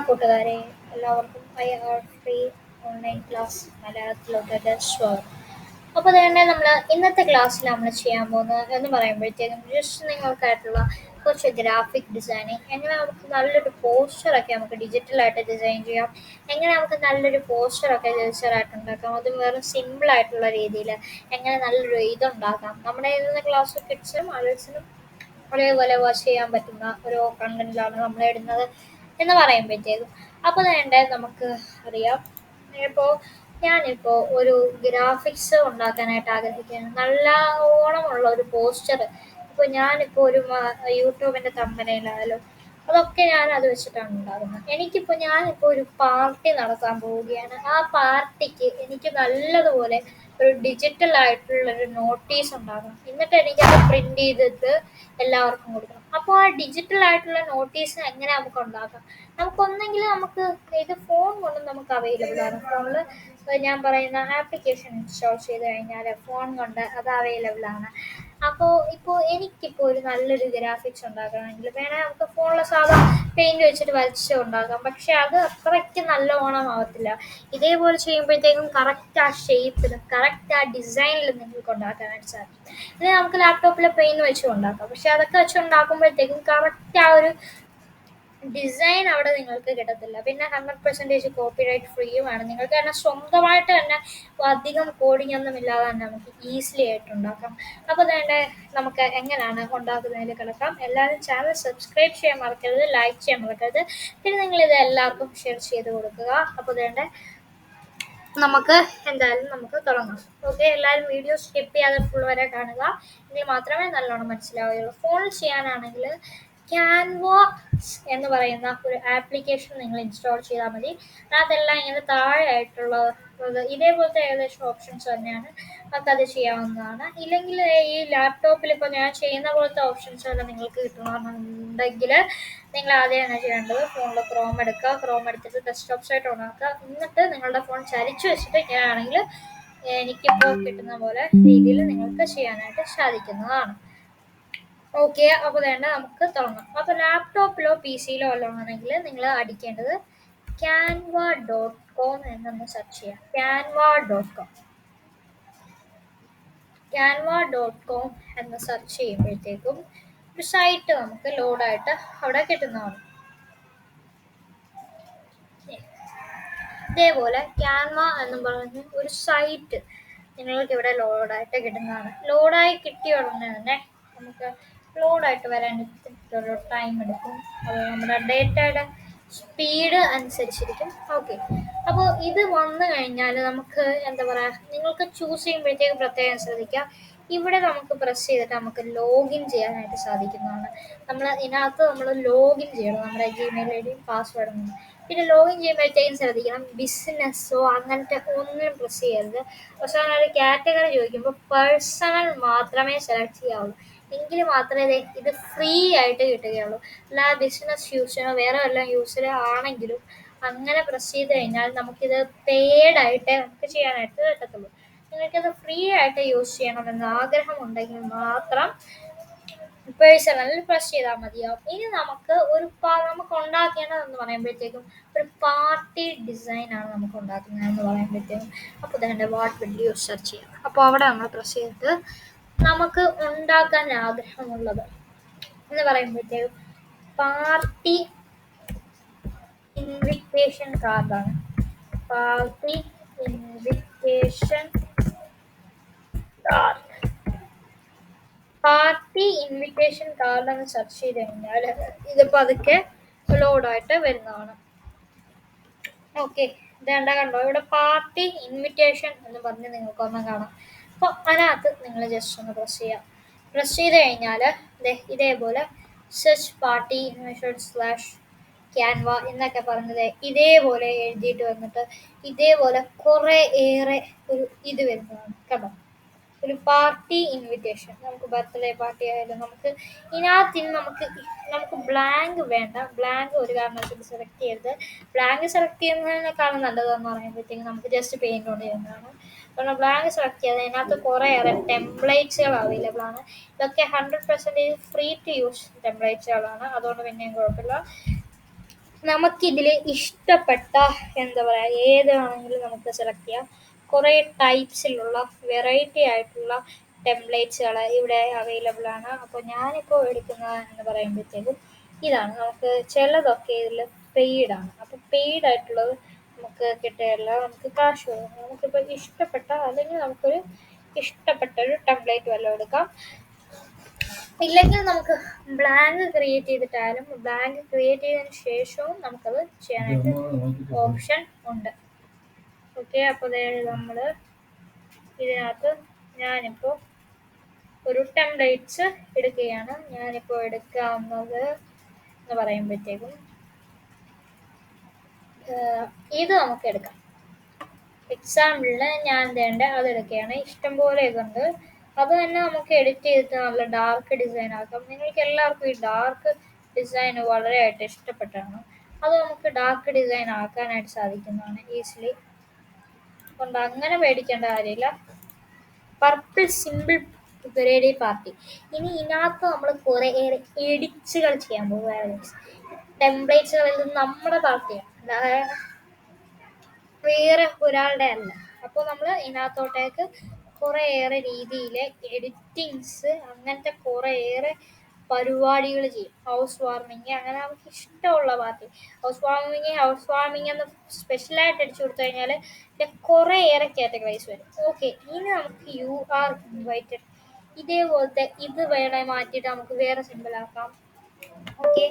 കൂട്ടുകാരെ, എല്ലാവർക്കും free online class മലയാളത്തിലോട്ട് സ്വാഗതം. അപ്പോൾ തന്നെ നമ്മൾ ഇന്നത്തെ ക്ലാസ്സിൽ നമ്മൾ ചെയ്യാൻ പോകുന്നത് എന്ന് പറയുമ്പോഴത്തേക്കും ജസ്റ്റ് നിങ്ങൾക്കായിട്ടുള്ള കുറച്ച് ഗ്രാഫിക് ഡിസൈനിങ്, എങ്ങനെ നമുക്ക് നല്ലൊരു പോസ്റ്ററൊക്കെ നമുക്ക് ഡിജിറ്റലായിട്ട് ഡിസൈൻ ചെയ്യാം, എങ്ങനെ നമുക്ക് നല്ലൊരു പോസ്റ്ററൊക്കെ ഡിജിറ്റലായിട്ട് ഉണ്ടാക്കാം, അത് വെറും സിമ്പിളായിട്ടുള്ള രീതിയിൽ എങ്ങനെ നല്ലൊരു ഇതുണ്ടാക്കാം. നമ്മുടെ ഇന്നത്തെ ക്ലാസ് കിഡ്സിനും അഡൾട്ട്സിനും ഒരേപോലെ വാച്ച് ചെയ്യാൻ പറ്റുന്ന ഒരു കണ്ടന്റിലാണ് നമ്മൾ ഇടുന്നത് എന്ന് പറയുമ്പോഴത്തേക്കും. അപ്പോൾ വേണ്ടേ നമുക്ക് അറിയാം. ഇപ്പോൾ ഞാനിപ്പോൾ ഒരു ഗ്രാഫിക്സ് ഉണ്ടാക്കാനായിട്ട് ആഗ്രഹിക്കുകയാണ്, നല്ല ഓണമുള്ള ഒരു പോസ്റ്റർ. ഇപ്പോൾ ഞാനിപ്പോൾ ഒരു യൂട്യൂബിൻ്റെ തമ്പനയിലായാലും അതൊക്കെ ഞാൻ അത് വെച്ചിട്ടാണ് ഉണ്ടാകുന്നത്. ഞാനിപ്പോൾ ഒരു പാർട്ടി നടത്താൻ പോവുകയാണ്. ആ പാർട്ടിക്ക് എനിക്ക് നല്ലതുപോലെ ഒരു ഡിജിറ്റൽ ആയിട്ടുള്ളൊരു നോട്ടീസ് ഉണ്ടാക്കണം. എന്നിട്ട് എനിക്കത് പ്രിന്റ് ചെയ്തിട്ട് എല്ലാവർക്കും കൊടുക്കണം. അപ്പോൾ ആ ഡിജിറ്റൽ ആയിട്ടുള്ള നോട്ടീസ് എങ്ങനെ നമുക്ക് ഉണ്ടാക്കാം? നമുക്കൊന്നെങ്കിൽ നമുക്ക് ഇത് ഫോൺ കൊണ്ട് നമുക്ക് അവൈലബിൾ ആണ്. ഫോണിൽ ഞാൻ പറയുന്ന ആപ്ലിക്കേഷൻ ഇൻസ്റ്റാൾ ചെയ്ത് കഴിഞ്ഞാൽ ഫോൺ കൊണ്ട് അത് അവൈലബിൾ ആണ്. അപ്പോൾ എനിക്കിപ്പോൾ ഒരു നല്ലൊരു ഗ്രാഫിക്സ് ഉണ്ടാക്കണമെങ്കിൽ വേണേൽ നമുക്ക് ഫോണിലെ സാധാരണ പെയിന്റ് വെച്ചിട്ട് വരച്ച് ഉണ്ടാക്കാം. പക്ഷെ അത് അത്രയ്ക്ക് നല്ലോണം ആവത്തില്ല. ഇതേപോലെ ചെയ്യുമ്പോഴത്തേക്കും കറക്റ്റ് ആ ഷേപ്പിലും കറക്റ്റ് ആ ഡിസൈനിലും നിങ്ങൾക്ക് ഉണ്ടാക്കാനായിട്ട് സാധിക്കും. ഇത് നമുക്ക് ലാപ്ടോപ്പിൽ പെയിന്റ് വെച്ച് ഉണ്ടാക്കാം. പക്ഷെ അതൊക്കെ വെച്ച് ഉണ്ടാക്കുമ്പോഴത്തേക്കും കറക്റ്റ് ആ ഒരു ഡിസൈൻ അവിടെ നിങ്ങൾക്ക് കിട്ടത്തില്ല. പിന്നെ 100% കോപ്പിറൈറ്റ് ഫ്രീയുമാണ്. നിങ്ങൾക്ക് തന്നെ സ്വന്തമായിട്ട് തന്നെ അധികം കോഡിംഗ് ഒന്നും ഇല്ലാതെ തന്നെ നമുക്ക് ഈസിലി ആയിട്ട് ഉണ്ടാക്കാം. അപ്പോൾ തന്നെ നമുക്ക് എങ്ങനെയാണ് ഉണ്ടാക്കുന്നതിൽ കിടക്കാം. എല്ലാവരും ചാനൽ സബ്സ്ക്രൈബ് ചെയ്യാൻ മറക്കരുത്, ലൈക്ക് ചെയ്യാൻ മറക്കരുത്. പിന്നെ നിങ്ങളിത് എല്ലാവർക്കും ഷെയർ ചെയ്ത് കൊടുക്കുക. അപ്പോൾ തന്നെ നമുക്ക് നമുക്ക് തുടങ്ങാം. ഓക്കെ, എല്ലാവരും വീഡിയോ സ്കിപ്പ് ചെയ്യാതെ ഫുൾ വരെ കാണുക, എങ്കിൽ മാത്രമേ നല്ലോണം മനസ്സിലാവുകയുള്ളൂ. ഫോണിൽ ചെയ്യാനാണെങ്കിൽ ക്യാൻവ എന്ന് പറയുന്ന ഒരു ആപ്ലിക്കേഷൻ നിങ്ങൾ ഇൻസ്റ്റാൾ ചെയ്താൽ മതി. അതെല്ലാം ഇങ്ങനെ താഴെയായിട്ടുള്ള ഇതേപോലത്തെ ഏകദേശം ഓപ്ഷൻസ് തന്നെയാണ്, നമുക്കത് ചെയ്യാവുന്നതാണ്. ഇല്ലെങ്കിൽ ഈ ലാപ്ടോപ്പിൽ ഇപ്പോൾ ഞാൻ ചെയ്യുന്ന പോലത്തെ ഓപ്ഷൻസ് എല്ലാം നിങ്ങൾക്ക് കിട്ടണമെന്നുണ്ടെങ്കിൽ നിങ്ങൾ ആദ്യം തന്നെ ചെയ്യേണ്ടത് ഫോണിൽ ക്രോം എടുക്കുക. ക്രോം എടുത്തിട്ട് ഡെസ്ക്ടോപ്പ് സൈറ്റ് ഓൺ ആക്കുക. എന്നിട്ട് നിങ്ങളുടെ ഫോൺ ചരിച്ചു വെച്ചിട്ട് ഇങ്ങനെയാണെങ്കിൽ എനിക്കിപ്പോൾ കിട്ടുന്ന പോലെ രീതിയിൽ നിങ്ങൾക്ക് ചെയ്യാനായിട്ട് സാധിക്കുന്നതാണ്. ഓക്കെ, അപ്പോൾ വേണ്ട നമുക്ക് തുടങ്ങാം. അപ്പോൾ ലാപ്ടോപ്പിലോ പി സിയിലോ വല്ലതും ആണെങ്കിൽ നിങ്ങൾ അടിക്കേണ്ടത് canva.com എന്നൊന്ന് സെർച്ച് ചെയ്യാം. canva.com എന്ന് സെർച്ച് ചെയ്യുമ്പോഴത്തേക്കും ഒരു സൈറ്റ് നമുക്ക് ലോഡായിട്ട് അവിടെ കിട്ടുന്നതാണ്. ഇതേപോലെ ക്യാൻവ എന്ന് പറഞ്ഞ ഒരു സൈറ്റ് നിങ്ങൾക്ക് ഇവിടെ ലോഡായിട്ട് കിട്ടുന്നതാണ്. ലോഡായി കിട്ടിയ ഉടനെ തന്നെ നമുക്ക് ലോഡായിട്ട് വരാൻ ഒരു ടൈം എടുക്കും. അത് നമ്മുടെ ഡേറ്റയുടെ സ്പീഡ് അനുസരിച്ചിരിക്കും. ഓക്കെ, അപ്പോൾ ഇത് വന്നു കഴിഞ്ഞാൽ നമുക്ക് നിങ്ങൾക്ക് ചൂസ് ചെയ്യുമ്പോഴത്തേക്ക് പ്രത്യേകം ശ്രദ്ധിക്കുക. ഇവിടെ നമുക്ക് പ്രസ് ചെയ്തിട്ട് നമുക്ക് ലോഗിൻ ചെയ്യാനായിട്ട് സാധിക്കുന്നതാണ്. നമ്മൾ ലോഗിൻ ചെയ്യണം, നമ്മുടെ ജിമെയിൽ ഐ ഡിയും പാസ്വേഡും. പിന്നെ ലോഗിൻ ചെയ്യുമ്പോഴത്തേക്കും ശ്രദ്ധിക്കണം, ബിസിനസ്സോ അങ്ങനത്തെ ഒന്നും പ്രസ് ചെയ്യരുത്. അവസാനം ഒരു കാറ്റഗറി ചോദിക്കുമ്പോൾ പേഴ്സണൽ മാത്രമേ സെലക്ട് ചെയ്യാവുള്ളൂ. എങ്കിൽ മാത്രമേ ഇത് ഫ്രീ ആയിട്ട് കിട്ടുകയുള്ളൂ. അല്ല ബിസിനസ് യൂസിനോ വേറെ വല്ല യൂസിനോ ആണെങ്കിലും അങ്ങനെ പ്രസ് ചെയ്ത് കഴിഞ്ഞാൽ നമുക്കിത് പെയ്ഡായിട്ട് നമുക്ക് ചെയ്യാനായിട്ട് പറ്റത്തുള്ളൂ. നിങ്ങൾക്കത് ഫ്രീ ആയിട്ട് യൂസ് ചെയ്യണമെന്ന് ആഗ്രഹമുണ്ടെങ്കിൽ മാത്രം പേഴ്സണലിൽ പ്രസ് ചെയ്താൽ മതിയാവും. ഇനി നമുക്ക് നമുക്ക് ഉണ്ടാക്കേണ്ടതെന്ന് പറയുമ്പോഴത്തേക്കും ഒരു പാർട്ടി ഡിസൈനാണ് നമുക്ക് ഉണ്ടാക്കുന്നതെന്ന് പറയുമ്പോഴത്തേക്കും. അപ്പോൾ തന്നെ വാട്ട് വിൽ യു സെർച്ച് ചെയ്യാം. അപ്പോൾ അവിടെ നമ്മൾ പ്രസ് ചെയ്തിട്ട് നമുക്ക് ഉണ്ടാക്കാൻ ആഗ്രഹമുള്ളത് എന്ന് പറയുമ്പോഴത്തേക്കും പാർട്ടി ഇൻവിറ്റേഷൻ കാർഡാണ്. പാർട്ടി ഇൻവിറ്റേഷൻ കാർഡ് എന്ന് സെർച്ച് ചെയ്ത് കഴിഞ്ഞാൽ ഇതിപ്പോൾ അതൊക്കെ ലോഡായിട്ട് വരുന്നതാണ്. ഓക്കെ, ഇതേണ്ട കണ്ടോ, ഇവിടെ പാർട്ടി ഇൻവിറ്റേഷൻ എന്ന് പറഞ്ഞ് നിങ്ങൾക്കൊന്നും കാണാം. അപ്പോൾ അതിനകത്ത് നിങ്ങൾ ജസ്റ്റ് ഒന്ന് പ്രസ് ചെയ്യാം. പ്രസ് ചെയ്ത് കഴിഞ്ഞാൽ ഇതേപോലെ സെർച്ച് പാർട്ടി /ക്യാൻവ എന്നൊക്കെ പറഞ്ഞത് ഇതേപോലെ എഴുതിയിട്ട് വന്നിട്ട് ഇതേപോലെ കുറേ ഏറെ ഒരു ഇത് വരുന്നതാണ്. കണ്ടോ, ഒരു പാർട്ടി ഇൻവിറ്റേഷൻ. നമുക്ക് ബർത്ത്ഡേ പാർട്ടി ആയാലും നമുക്ക് ഇതിനകത്ത് നമുക്ക് ബ്ലാങ്ക് വേണ്ട. ബ്ലാങ്ക് ഒരു കാരണവശാലും സെലക്ട് ചെയ്യരുത്. ബ്ലാങ്ക് സെലക്ട് ചെയ്യുന്നതിനേക്കാളും നല്ലതെന്ന് പറയുമ്പോഴത്തേക്കും നമുക്ക് ജസ്റ്റ് പെയിന്റ് കൊണ്ട് ചെയ്യുന്നതാണ്. കാരണം ബ്ലാങ്ക് സെലക്ട് ചെയ്ത് അതിനകത്ത് കുറേയേറെ ടെംപ്ലേറ്റ്സുകൾ അവൈലബിൾ ആണ്. ഇതൊക്കെ 100% ഫ്രീ ടു യൂസ് ടെംപ്ലേറ്റ്സുകളാണ്. അതുകൊണ്ട് പിന്നെയും കുഴപ്പമില്ല. നമുക്കിതിൽ ഇഷ്ടപ്പെട്ട എന്താ പറയുക ഏതാണെങ്കിലും നമുക്ക് സെലക്ട് ചെയ്യാം. കുറേ ടൈപ്സിലുള്ള വെറൈറ്റി ആയിട്ടുള്ള ടെംപ്ലേറ്റ്സുകൾ ഇവിടെ അവൈലബിൾ ആണ്. അപ്പോൾ ഞാനിപ്പോൾ എടുക്കുന്ന എന്ന് പറയുമ്പോഴത്തേക്കും ഇതാണ്. നമുക്ക് ചിലതൊക്കെ ഇതിൽ പെയ്ഡാണ്. അപ്പോൾ പെയ്ഡ് ആയിട്ടുള്ളത് നമുക്ക് കിട്ടുകയല്ല, നമുക്ക് കാശ് വരും. നമുക്കിപ്പോൾ ഇഷ്ടപ്പെട്ട അല്ലെങ്കിൽ നമുക്കൊരു ഇഷ്ടപ്പെട്ട ഒരു ടെംപ്ലേറ്റ് വല്ലതും എടുക്കാം. ഇല്ലെങ്കിൽ നമുക്ക് ബ്ലാങ്ക് ക്രിയേറ്റ് ചെയ്തിട്ടായാലും ബ്ലാങ്ക് ക്രിയേറ്റ് ചെയ്തതിന് ശേഷവും നമുക്കത് ചെയ്യാനായിട്ട് ഓപ്ഷൻ ഉണ്ട്. ഓക്കെ, അപ്പോൾ നമ്മൾ ഇതിനകത്ത് ഞാനിപ്പോൾ ഒരു ടെംപ്ലേറ്റ്സ് എടുക്കുകയാണ്. ഞാനിപ്പോൾ എടുക്കാവുന്നത് എന്ന് പറയുമ്പോഴത്തേക്കും ഇത് നമുക്ക് എടുക്കാം. എക്സാമ്പിളിന് ഞാൻ വേണ്ട അതെടുക്കുകയാണ്. ഇഷ്ടംപോലെ ഇതുണ്ട്. അത് തന്നെ നമുക്ക് എഡിറ്റ് ചെയ്തിട്ട് നല്ല ഡാർക്ക് ഡിസൈൻ ആക്കാം. നിങ്ങൾക്ക് എല്ലാവർക്കും ഈ ഡാർക്ക് ഡിസൈൻ വളരെയായിട്ട് ഇഷ്ടപ്പെട്ടാണ്. അത് നമുക്ക് ഡാർക്ക് ഡിസൈൻ ആക്കാനായിട്ട് സാധിക്കുന്നതാണ് ഈസിലി. അതുകൊണ്ട് അങ്ങനെ പേടിക്കേണ്ട കാര്യമില്ല. Purple simple birthday party. ഇനി ഇതിനകത്ത് നമ്മൾ കുറേ എഡിറ്റ്സുകൾ ചെയ്യാൻ പോകുകയാണ്. ടെംപ്ലേറ്റ്സുകൾ ഇത് നമ്മുടെ പാർട്ടിയാണ്, അതായത് വേറെ ഒരാളുടെ അല്ല. അപ്പോൾ നമ്മൾ ഇതിനകത്തോട്ടേക്ക് കുറേയേറെ രീതിയിൽ എഡിറ്റിങ്സ് അങ്ങനത്തെ കുറേയേറെ പരിപാടികൾ ചെയ്യും. ഹൗസ് വാർമിങ് അങ്ങനെ നമുക്ക് ഇഷ്ടമുള്ള പാർട്ടി. ഹൗസ് വാർമിങ് എന്ന് സ്പെഷ്യലായിട്ട് അടിച്ചു കൊടുത്തു കഴിഞ്ഞാൽ കുറേയേറെ കാറ്റഗറൈസ് വരും. ഓക്കെ, ഇനി നമുക്ക് യു ആർ ഇൻവൈറ്റഡ് ഇതേപോലത്തെ ഇത് വേണേൽ മാറ്റിയിട്ട് നമുക്ക് വേറെ സിമ്പിളാക്കാം. ഓക്കെ,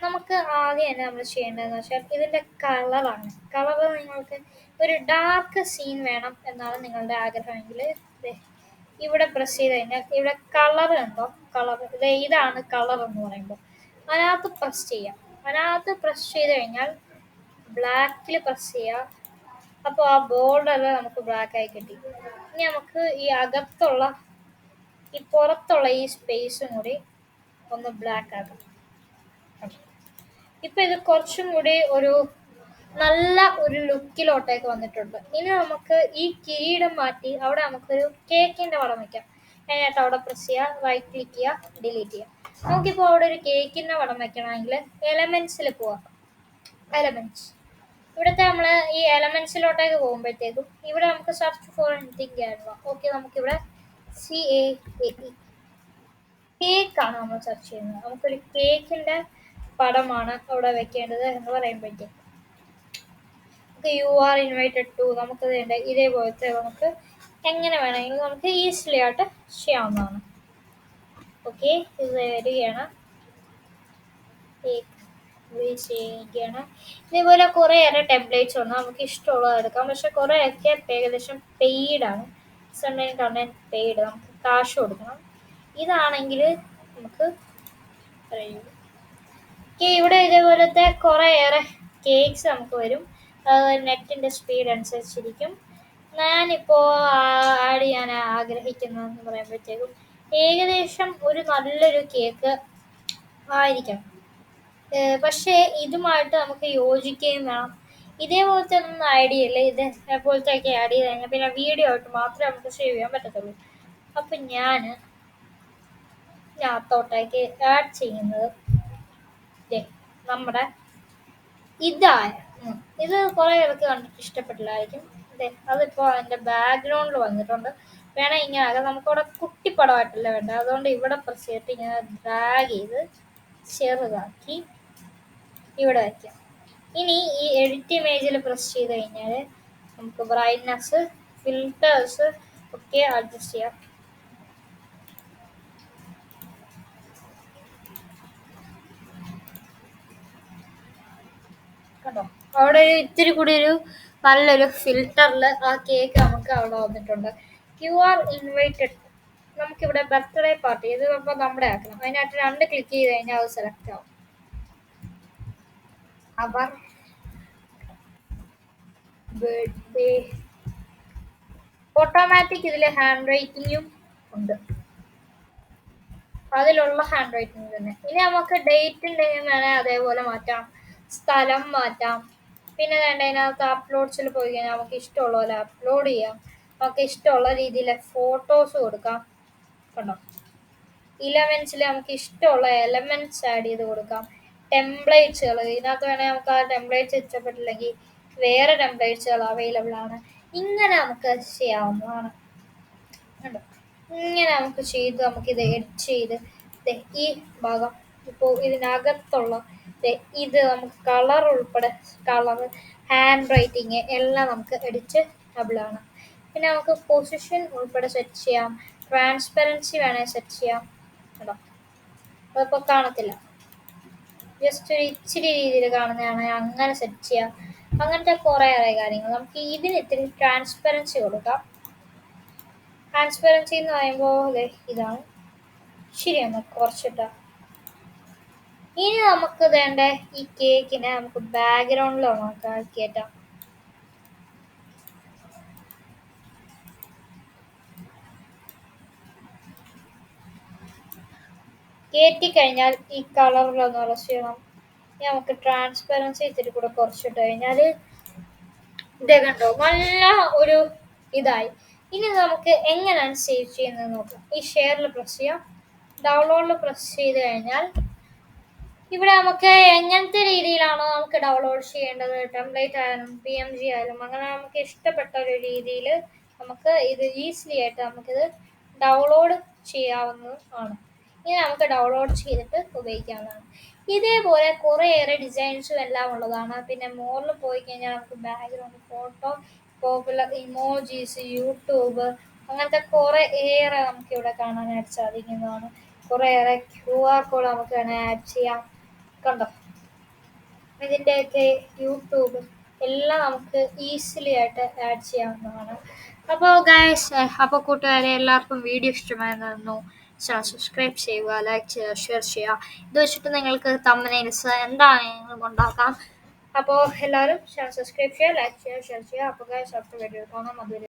നമുക്ക് ആദ്യം തന്നെ നമ്മൾ ചെയ്യേണ്ടതെന്ന് വെച്ചാൽ ഇതിൻ്റെ കളറാണ്. കളർ നിങ്ങൾക്ക് ഒരു ഡാർക്ക് സീൻ വേണം എന്നാണ് നിങ്ങളുടെ ആഗ്രഹമെങ്കിൽ ഇവിടെ പ്രസ് ചെയ്ത് കഴിഞ്ഞാൽ ഇവിടെ കളർ ഉണ്ടോ, കളർ ഇതാണ് കളർ എന്ന് പറയുമ്പോൾ അതിനകത്ത് പ്രസ് ചെയ്യാം. അതിനകത്ത് പ്രസ് ചെയ്ത് കഴിഞ്ഞാൽ ബ്ലാക്കിൽ പ്രസ് ചെയ്യുക. അപ്പോൾ ആ ബോർഡർ നമുക്ക് ബ്ലാക്കായി കിട്ടി. ഇനി നമുക്ക് ഈ അകത്തുള്ള ഈ പുറത്തുള്ള ഈ സ്പേസും കൂടി ഒന്ന് ബ്ലാക്ക് ആക്കാം. ഇപ്പൊ ഇത് കുറച്ചും കൂടി ഒരു നല്ല ഒരു ലുക്കിലോട്ടേക്ക് വന്നിട്ടുണ്ട്. ഇനി നമുക്ക് ഈ കിരീടം മാറ്റി അവിടെ നമുക്കൊരു കേക്കിന്റെ പടം വയ്ക്കാം. അതിനായിട്ട് അവിടെ പ്രസ് ചെയ്യുക, റൈറ്റ് ക്ലിക്ക് ചെയ്യുക, ഡിലീറ്റ് ചെയ്യുക. നമുക്കിപ്പോൾ അവിടെ ഒരു കേക്കിന്റെ പടം വെക്കണമെങ്കിൽ എലമെന്റ്സിൽ പോവാം. എലമെന്റ്സ് ഇവിടുത്തെ നമ്മൾ ഈ എലമെന്റ്സിലോട്ടേക്ക് പോകുമ്പോഴത്തേക്കും ഇവിടെ നമുക്ക് search for anything Canva. Okay, നമുക്കിവിടെ CAKE കേക്കാണ് നമ്മൾ സെർച്ച് ചെയ്യുന്നത്. നമുക്കൊരു കേക്കിന്റെ പടമാണ് അവിടെ വെക്കേണ്ടത് എന്ന് പറയുമ്പോഴത്തേക്കും നമുക്ക് യു ആർ ഇൻവൈറ്റഡ് ടു നമുക്ക് വേണ്ട ഇതേപോലത്തെ നമുക്ക് എങ്ങനെ വേണമെങ്കിലും നമുക്ക് ഈസിലി ആയിട്ട് ചെയ്യാവുന്നതാണ്. ഓക്കെ, ഇത് വരികയാണ്, ചെയ്യുകയാണ്. ഇതേപോലെ കുറേയേറെ ടെംപ്ലേറ്റ്സ് ഉണ്ട്, നമുക്ക് ഇഷ്ടമുള്ളത് എടുക്കാം. പക്ഷെ കുറേയൊക്കെ ഏകദേശം പെയ്ഡാണ്. കണ്ടന്റ് പെയ്ഡ്, നമുക്ക് കാശ് കൊടുക്കണം. ഇതാണെങ്കിൽ നമുക്ക് ഇവിടെ ഇതേപോലത്തെ കുറേയേറെ കേക്ക്സ് നമുക്ക് വരും. നെറ്റിൻ്റെ സ്പീഡ് അനുസരിച്ചിരിക്കും. ഞാനിപ്പോൾ ആഡ് ചെയ്യാൻ ആഗ്രഹിക്കുന്നതെന്ന് പറയുമ്പോഴത്തേക്കും ഏകദേശം ഒരു നല്ലൊരു കേക്ക് ആയിരിക്കണം. പക്ഷേ ഇതുമായിട്ട് നമുക്ക് യോജിക്കുകയും വേണം. ഇതേപോലത്തെ ഒന്നും ഐഡിയ ഇല്ല. ഇതേപോലത്തെയൊക്കെ ആഡ് ചെയ്ത് കഴിഞ്ഞാൽ പിന്നെ വീഡിയോ ആയിട്ട് മാത്രമേ നമുക്ക് സേവ് ചെയ്യാൻ പറ്റത്തുള്ളൂ. അപ്പം ഞാൻ അകത്തോട്ടേക്ക് ആഡ് ചെയ്യുന്നത് നമ്മുടെ ഇതായ ഇത് കുറേ പേർക്ക് കണ്ടിട്ട് ഇഷ്ടപ്പെട്ടില്ലായിരിക്കും. അതിപ്പോൾ അതിൻ്റെ ബാക്ക്ഗ്രൗണ്ടിൽ വന്നിട്ടുണ്ട്. വേണേൽ ഇങ്ങനെ ആകാം. നമുക്കവിടെ കുട്ടിപ്പടമായിട്ടല്ല വേണ്ട, അതുകൊണ്ട് ഇവിടെ പ്രസ് ചെയ്തിട്ട് ഇങ്ങനെ ഡ്രാഗ് ചെയ്ത് ചെറുതാക്കി ഇവിടെ വയ്ക്കാം. ഇനി ഈ എഡിറ്റ് ഇമേജിൽ പ്രസ് ചെയ്ത് കഴിഞ്ഞാൽ നമുക്ക് ബ്രൈറ്റ്നസ് ഫിൽറ്റേഴ്സ് ഒക്കെ അഡ്ജസ്റ്റ് ചെയ്യാം. കണ്ടോ, അവിടെ ഇത്തിരി കൂടി ഒരു നല്ലൊരു ഫിൽറ്ററിൽ ആ കേക്ക് നമുക്ക് അവിടെ വന്നിട്ടുണ്ട്. യു ആർ ഇൻവൈറ്റഡ് നമുക്കിവിടെ ബർത്ത്ഡേ പാർട്ടി ഇത് ഇപ്പോൾ നമ്മുടെ ആക്കണം. അതിനായിട്ട് 2 ക്ലിക്ക് ചെയ്ത് കഴിഞ്ഞാൽ അത് സെലക്ട് ആവും. അവർ ബർത്ത്ഡേ ഓട്ടോമാറ്റിക് ഇതിൽ ഹാൻഡ് റൈറ്റിങ്ങും ഉണ്ട്, അതിലുള്ള ഹാൻഡ് റൈറ്റിംഗ് തന്നെ. ഇനി നമുക്ക് ഡേറ്റ് ഉണ്ടെങ്കിൽ വേണേൽ അതേപോലെ മാറ്റാം, സ്ഥലം മാറ്റാം. പിന്നെ വേണ്ട അതിനകത്ത് അപ്ലോഡ്സിൽ പോയി കഴിഞ്ഞാൽ നമുക്ക് ഇഷ്ടമുള്ള പോലെ അപ്ലോഡ് ചെയ്യാം. നമുക്ക് ഇഷ്ടമുള്ള രീതിയിൽ ഫോട്ടോസ് കൊടുക്കാം. കണ്ടോ, ഇലമെന്റ്സിൽ നമുക്ക് ഇഷ്ടമുള്ള എലമെന്റ്സ് ആഡ് ചെയ്ത് കൊടുക്കാം. ടെംപ്ലേറ്റ്സുകൾ ഇതിനകത്ത് വേണമെങ്കിൽ നമുക്ക് ആ ടെംപ്ലേറ്റ്സ് ഇഷ്ടപ്പെട്ടില്ലെങ്കിൽ വേറെ ടെംപ്ലേറ്റ്സുകൾ അവൈലബിൾ ആണ്. ഇങ്ങനെ നമുക്ക് ചെയ്യാവുന്നതാണ്. കണ്ടോ? ഇങ്ങനെ നമുക്ക് ചെയ്ത് നമുക്കിത് എഡിറ്റ് ചെയ്ത് ദേ ഈ ഭാഗം ഇപ്പോൾ ഇതിനകത്തുള്ള ഇത് നമുക്ക് കളർ ഉൾപ്പെടെ കളർ ഹാൻഡ് റൈറ്റിങ് എല്ലാം നമുക്ക് എഡിറ്റബിൾ ആണ്. പിന്നെ നമുക്ക് പൊസിഷൻ ഉൾപ്പെടെ സെറ്റ് ചെയ്യാം. ട്രാൻസ്പെറൻസി വേണേൽ സെറ്റ് ചെയ്യാം. കേട്ടോ, അതിപ്പോൾ കാണത്തില്ല, ജസ്റ്റ് ഒരു ഇച്ചിരി രീതിയിൽ കാണുന്നതാണ് അങ്ങനെ സെറ്റ് ചെയ്യാം. അങ്ങനത്തെ കുറേയേറെ കാര്യങ്ങൾ നമുക്ക് ഇതിന് ഇത്തിരി ട്രാൻസ്പെറൻസി കൊടുക്കാം. ട്രാൻസ്പെറൻസി എന്ന് പറയുമ്പോൾ ഇതാണ് ശരിയാണ് കുറച്ചിട്ടാ. ഇനി നമുക്ക് വേണ്ട ഈ കേക്കിനെ നമുക്ക് ബാക്ക്ഗ്രൗണ്ടിലോ നമുക്ക് കയറ്റാം. കയറ്റി കഴിഞ്ഞാൽ ഈ കളറിലൊന്ന് അറസ്റ്റ് ചെയ്യണം. ഇനി നമുക്ക് ട്രാൻസ്പെറൻസി ഇത്തിരി കൂടെ കുറച്ചിട്ട് കഴിഞ്ഞാൽ ഇതേ കണ്ടോ, നല്ല ഒരു ഇതായി. ഇനി നമുക്ക് എങ്ങനെയാണ് സേവ് ചെയ്യുന്നത് നോക്കാം. ഈ ഷെയറിൽ പ്രസ് ചെയ്യാം. ഡൗൺലോഡിൽ പ്രസ് ചെയ്ത് കഴിഞ്ഞാൽ ഇവിടെ നമുക്ക് എങ്ങനത്തെ രീതിയിലാണോ നമുക്ക് ഡൗൺലോഡ് ചെയ്യേണ്ടത്, ടെംപ്ലേറ്റ് ആയാലും PNG ആയാലും അങ്ങനെ നമുക്ക് ഇഷ്ടപ്പെട്ട ഒരു രീതിയിൽ നമുക്ക് ഇത് ഈസിലി ആയിട്ട് നമുക്കിത് ഡൗൺലോഡ് ചെയ്യാവുന്നതാണ്. ഇനി നമുക്ക് ഡൗൺലോഡ് ചെയ്തിട്ട് ഉപയോഗിക്കാവുന്നതാണ്. ഇതേപോലെ കുറേയേറെ ഡിസൈൻസും എല്ലാം ഉള്ളതാണ്. പിന്നെ മോറിൽ പോയി കഴിഞ്ഞാൽ നമുക്ക് background photo, popular emojis, YouTube അങ്ങനത്തെ കുറേ ഏറെ നമുക്ക് ഇവിടെ കാണാനായിട്ട് സാധിക്കുന്നതാണ്. കുറേയേറെ QR കോഡ് നമുക്ക് വേണേൽ ആഡ് ചെയ്യാം. കണ്ടോ, ഇതിൻ്റെയൊക്കെ യൂട്യൂബ് എല്ലാം നമുക്ക് ഈസിലി ആയിട്ട് ആഡ് ചെയ്യാവുന്നതാണ്. അപ്പോൾ ഗൈസ്, അപ്പോൾ കൂട്ടുകാരെ എല്ലാവർക്കും വീഡിയോ ഇഷ്ടമായെന്ന് തോന്നുന്നു. സബ്സ്ക്രൈബ് ചെയ്യുക, ലൈക്ക് ചെയ്യുക, ഷെയർ ചെയ്യുക. ഇത് വെച്ചിട്ട് നിങ്ങൾക്ക് തമ്പനെയിൽസ് എന്താണെങ്കിലും ഉണ്ടാക്കാം. അപ്പോൾ എല്ലാവരും സബ്സ്ക്രൈബ് ചെയ്യുക, ലൈക്ക് ചെയ്യുക, ഷെയർ ചെയ്യുക. അപ്പോൾ ഗൈസ് അടുത്ത വീഡിയോ കാണാം. അതുവരെ